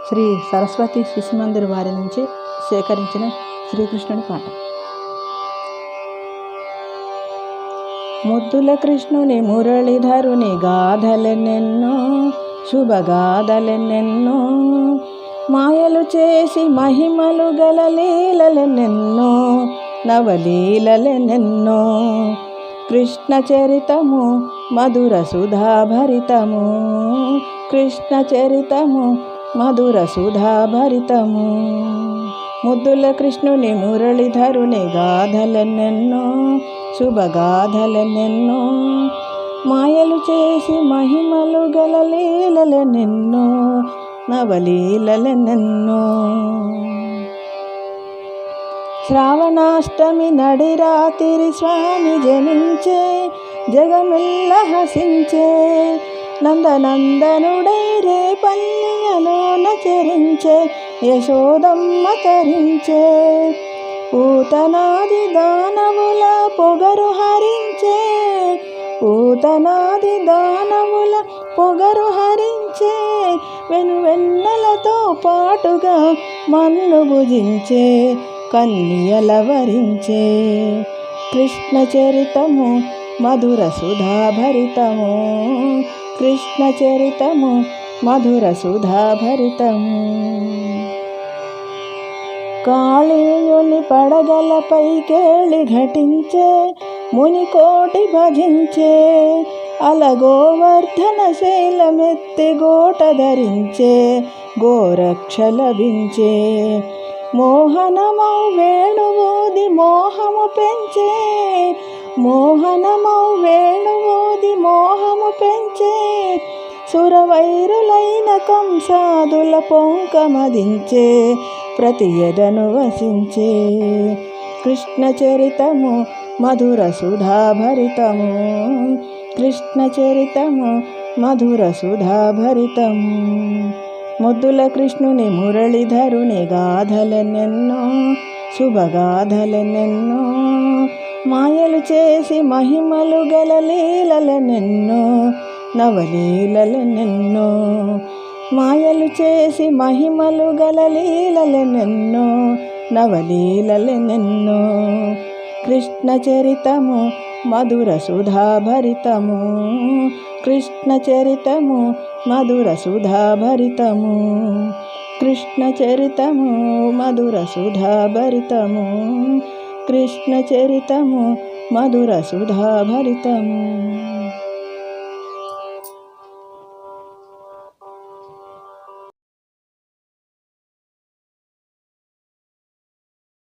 శ్రీ సరస్వతి శిశుమందిర్ వారి నుంచి సేకరించిన శ్రీకృష్ణుని పాట. ముద్దుల కృష్ణుని మురళీధరుని గాథలెన్నెన్నో, శుభగాథలెన్నెన్నో, మాయలు చేసి మహిమలు గల లీలలెన్నెన్నో, నవలీలలెన్నెన్నో. కృష్ణ చరితము మధుర సుధాభరితము, కృష్ణ చరితము మధుర సుధాభరితము. ముద్దుల కృష్ణుని మురళీధరుని గాథలెన్నెన్నో, శుభగాథలెన్నెన్నో, మాయలు చేసి మహిమలు గల లీలలెన్నెన్నో, నవలీలలెన్నెన్నో. శ్రావణాష్టమి నడి రాత్రి స్వామి జనించే, జగమెల్ల హసించే, నందనందనుడై రే పల్లియలోన చరించే, యశోదమ్మ తరించే. పూతనాది దానవుల పొగరు హరించే, పూతనాది దానవుల పొగరు హరించే, వెన్నెలతో పాటుగా మన్ను భుజించే, కన్యలవరించే. కృష్ణ చరితము మధుర సుధాభరితము, కృష్ణ చరితము మధుర సుధాభరితము. కాళీయుని పడగలపై కేళి ఘటించే, మునికోటి భజించే, అలగోవర్ధన శైలమెత్తి గోట ధరించే, గోరక్ష లభించే. మోహనమౌ వేణువూది మోహము పెంచే, మోహనమౌ వేణువూది మోహము పెంచే, సురవైరులైన కంసాదుల పొంకమదించే, ప్రతి ఎదను వసించే. కృష్ణ చరితము మధుర సుధాభరితము, కృష్ణ చరితము మధుర సుధాభరితము. ముద్దుల కృష్ణుని మురళీధరుని గాథలెన్నెన్నో, శుభగాథలెన్నెన్నో, మాయలు చేసి మహిమలు గల లీలలెన్నెన్నో, నవలీలలెన్నెన్నో. మాయలు చేసి మహిమలు గల లీలలెన్నెన్నో, నవలీలలెన్నెన్నో. కృష్ణ చరితము మధుర సుధాభరితము, కృష్ణ చరితము మధుర సుధాభరితము, కృష్ణ చరితము మధుర సుధాభరితము, కృష్ణ చరితము మధుర సుధాభరితము.